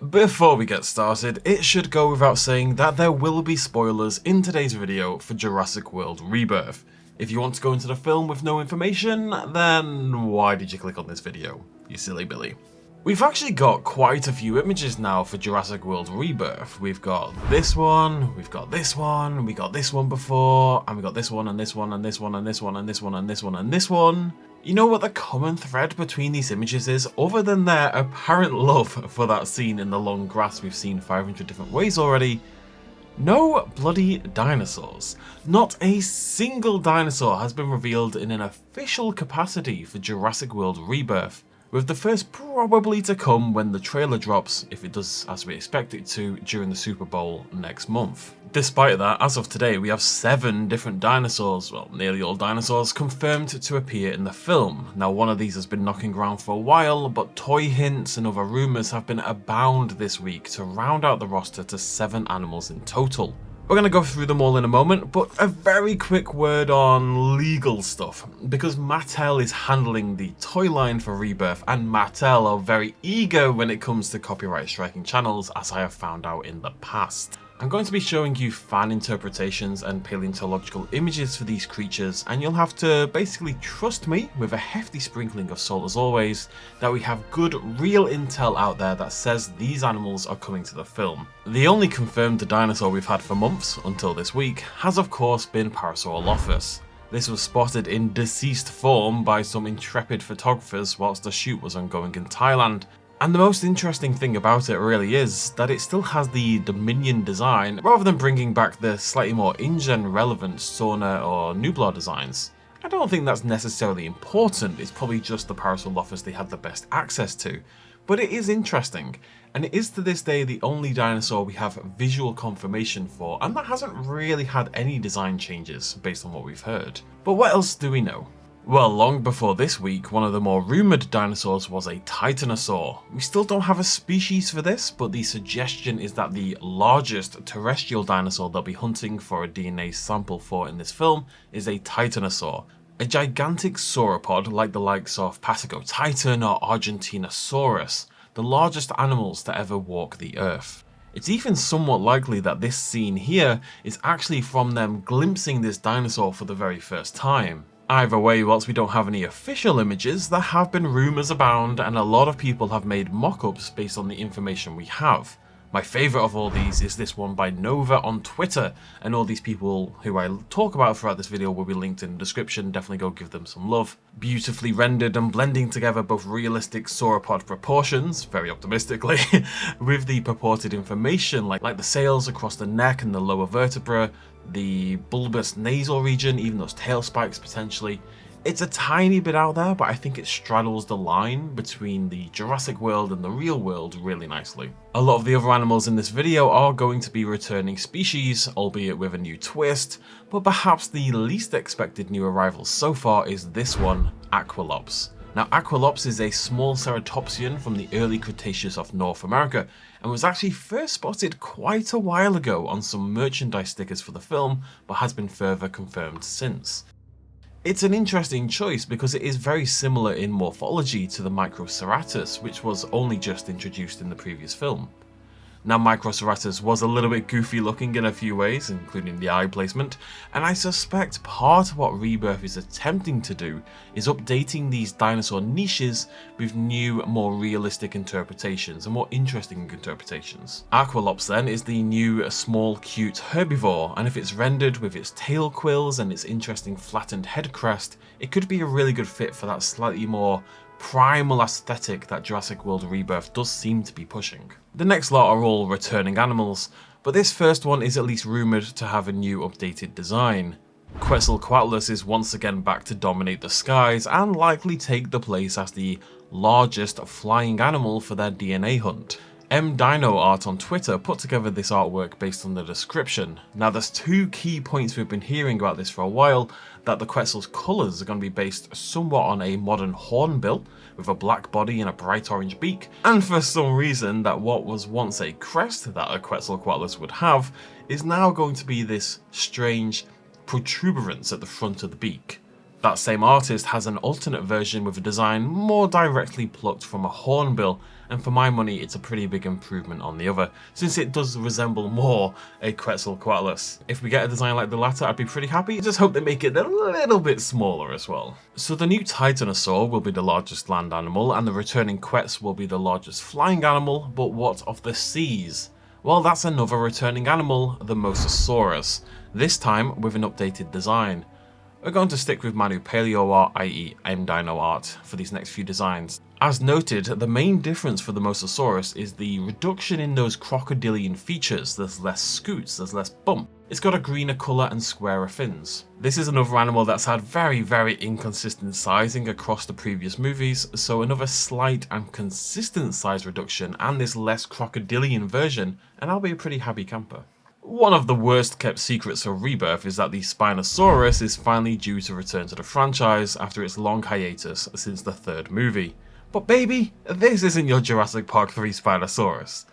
Before we get started, it should go without saying that there will be spoilers in today's video for Jurassic World Rebirth. If you want to go into the film with no information, then why did you click on this video, you silly Billy? We've actually got quite a few images now for Jurassic World Rebirth. We've got this one, we've got this one, we got this one before, and we got this one and this one and this one and this one and this one and this one and this one. You know what the common thread between these images is, other than their apparent love for that scene in the long grass we've seen 500 different ways already? No bloody dinosaurs. Not a single dinosaur has been revealed in an official capacity for Jurassic World Rebirth, with the first probably to come when the trailer drops, if it does as we expect it to, during the Super Bowl next month. Despite that, as of today, we have 7 different dinosaurs, well, nearly all dinosaurs, confirmed to appear in the film. Now, one of these has been knocking around for a while, but toy hints and other rumours have been abound this week to round out the roster to 7 animals in total. We're going to go through them all in a moment, but a very quick word on legal stuff, because Mattel is handling the toy line for Rebirth, and Mattel are very eager when it comes to copyright striking channels, as I have found out in the past. I'm going to be showing you fan interpretations and paleontological images for these creatures, and you'll have to basically trust me, with a hefty sprinkling of salt as always, that we have good real intel out there that says these animals are coming to the film. The only confirmed dinosaur we've had for months, until this week, has of course been Parasaurolophus. This was spotted in deceased form by some intrepid photographers whilst the shoot was ongoing in Thailand. And the most interesting thing about it really is that it still has the Dominion design, rather than bringing back the slightly more InGen relevant Sauna or Nublar designs. I don't think that's necessarily important, it's probably just the Parasaurolophus they had the best access to. But it is interesting, and it is to this day the only dinosaur we have visual confirmation for, and that hasn't really had any design changes based on what we've heard. But what else do we know? Well, long before this week, one of the more rumoured dinosaurs was a titanosaur. We still don't have a species for this, but the suggestion is that the largest terrestrial dinosaur they'll be hunting for a DNA sample for in this film is a titanosaur. A gigantic sauropod like the likes of Patagotitan or Argentinosaurus, the largest animals to ever walk the earth. It's even somewhat likely that this scene here is actually from them glimpsing this dinosaur for the very first time. Either way, whilst we don't have any official images, there have been rumours abound and a lot of people have made mock-ups based on the information we have. My favourite of all these is this one by Nova on Twitter, and all these people who I talk about throughout this video will be linked in the description, definitely go give them some love. Beautifully rendered and blending together both realistic sauropod proportions, very optimistically, with the purported information like the sails across the neck and the lower vertebra, the bulbous nasal region, even those tail spikes potentially. It's a tiny bit out there, but I think it straddles the line between the Jurassic World and the real world really nicely. A lot of the other animals in this video are going to be returning species, albeit with a new twist, but perhaps the least expected new arrival so far is this one, Aquilops. Now, Aquilops is a small ceratopsian from the early Cretaceous of North America, and was actually first spotted quite a while ago on some merchandise stickers for the film, but has been further confirmed since. It's an interesting choice because it is very similar in morphology to the Microceratus, which was only just introduced in the previous film. Now, Microceratus was a little bit goofy looking in a few ways, including the eye placement, and I suspect part of what Rebirth is attempting to do is updating these dinosaur niches with new, more realistic interpretations and more interesting interpretations. Aquilops then is the new, small, cute herbivore, and if it's rendered with its tail quills and its interesting flattened head crest, it could be a really good fit for that slightly more primal aesthetic that Jurassic World Rebirth does seem to be pushing. The next lot are all returning animals, but this first one is at least rumoured to have a new updated design. Quetzalcoatlus is once again back to dominate the skies and likely take the place as the largest flying animal for their DNA hunt. Dino Art on Twitter put together this artwork based on the description. Now, there's 2 key points we've been hearing about this for a while, that the Quetzal's colours are going to be based somewhat on a modern hornbill with a black body and a bright orange beak, and for some reason that what was once a crest that a Quetzalcoatlus would have is now going to be this strange protuberance at the front of the beak. That same artist has an alternate version with a design more directly plucked from a hornbill, and for my money it's a pretty big improvement on the other, since it does resemble more a Quetzalcoatlus. If we get a design like the latter, I'd be pretty happy. I just hope they make it a little bit smaller as well. So the new titanosaur will be the largest land animal, and the returning Quetz will be the largest flying animal, but what of the seas? Well, that's another returning animal, the Mosasaurus, this time with an updated design. We're going to stick with Manu Paleo art, i.e. M-Dino art, for these next few designs. As noted, the main difference for the Mosasaurus is the reduction in those crocodilian features. There's less scoots, there's less bump. It's got a greener colour and squarer fins. This is another animal that's had very inconsistent sizing across the previous movies, so another slight and consistent size reduction and this less crocodilian version, and I'll be a pretty happy camper. One of the worst kept secrets of Rebirth is that the Spinosaurus is finally due to return to the franchise after its long hiatus since the third movie. But baby, this isn't your Jurassic Park 3 Spinosaurus.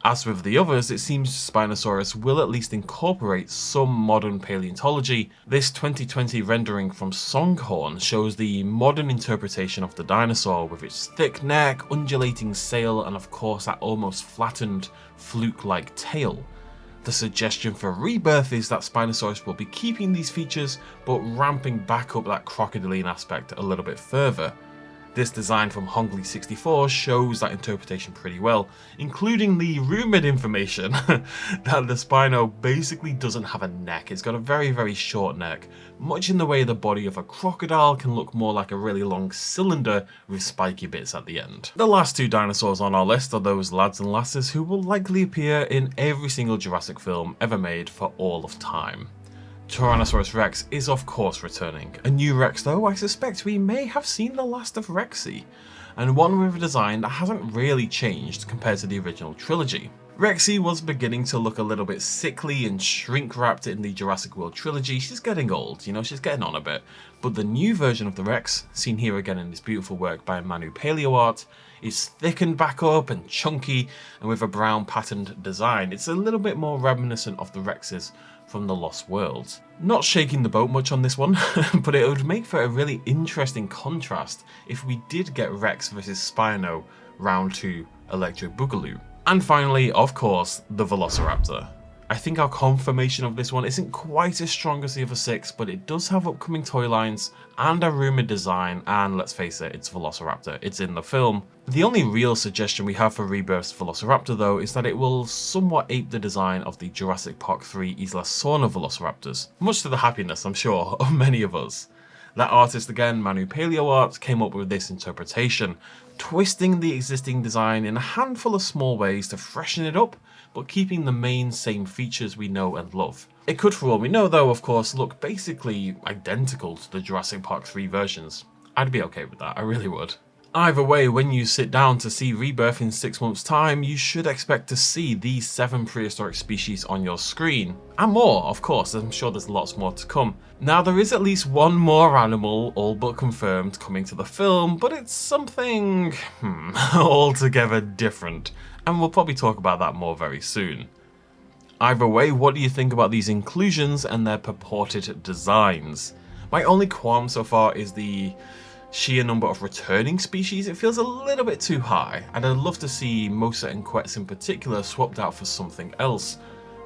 As with the others, it seems Spinosaurus will at least incorporate some modern paleontology. This 2020 rendering from Songhorn shows the modern interpretation of the dinosaur with its thick neck, undulating sail, and of course that almost flattened, fluke-like tail. The suggestion for Rebirth is that Spinosaurus will be keeping these features, but ramping back up that crocodilian aspect a little bit further. This design from Hongley64 shows that interpretation pretty well, including the rumoured information that the Spino basically doesn't have a neck. It's got a very short neck, much in the way the body of a crocodile can look more like a really long cylinder with spiky bits at the end. The last two dinosaurs on our list are those lads and lasses who will likely appear in every single Jurassic film ever made for all of time. Tyrannosaurus Rex is of course returning. A new Rex though, I suspect we may have seen the last of Rexy, and one with a design that hasn't really changed compared to the original trilogy. Rexy was beginning to look a little bit sickly and shrink-wrapped in the Jurassic World trilogy. She's getting old, you know, she's getting on a bit. But the new version of the Rex, seen here again in this beautiful work by Manu Paleo art, is thickened back up and chunky and with a brown patterned design. It's a little bit more reminiscent of the Rexes from the Lost World. Not shaking the boat much on this one, but it would make for a really interesting contrast if we did get Rex vs Spino round 2 Electric Boogaloo. And finally, of course, the Velociraptor. I think our confirmation of this one isn't quite as strong as the other 6, but it does have upcoming toy lines and a rumoured design, and let's face it, it's Velociraptor, it's in the film. The only real suggestion we have for Rebirth's Velociraptor though is that it will somewhat ape the design of the Jurassic Park 3 Isla Sorna Velociraptors, much to the happiness, I'm sure, of many of us. That artist again, Manu Paleo art, came up with this interpretation, twisting the existing design in a handful of small ways to freshen it up, but keeping the main same features we know and love. It could, for all we know though, of course, look basically identical to the Jurassic Park 3 versions. I'd be okay with that, I really would. Either way, when you sit down to see Rebirth in 6 months' time, you should expect to see these 7 prehistoric species on your screen. And more, of course, I'm sure there's lots more to come. Now, there is at least one more animal, all but confirmed, coming to the film, but it's something altogether different, and we'll probably talk about that more very soon. Either way, what do you think about these inclusions and their purported designs? My only qualm so far is the sheer number of returning species. It feels a little bit too high, and I'd love to see Mosa and Quetz in particular swapped out for something else.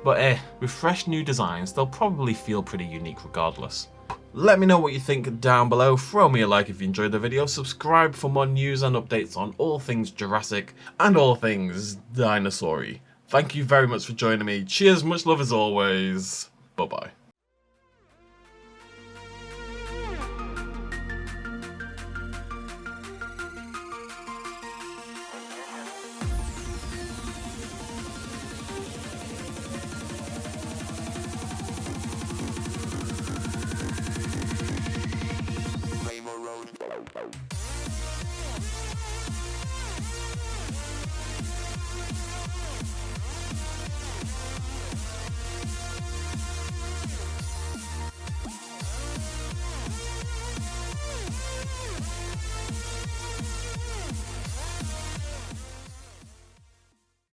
But with fresh new designs, they'll probably feel pretty unique regardless. Let me know what you think down below, throw me a like if you enjoyed the video, subscribe for more news and updates on all things Jurassic and all things dinosaur-y. Thank you very much for joining me, cheers, much love as always, bye bye. Road.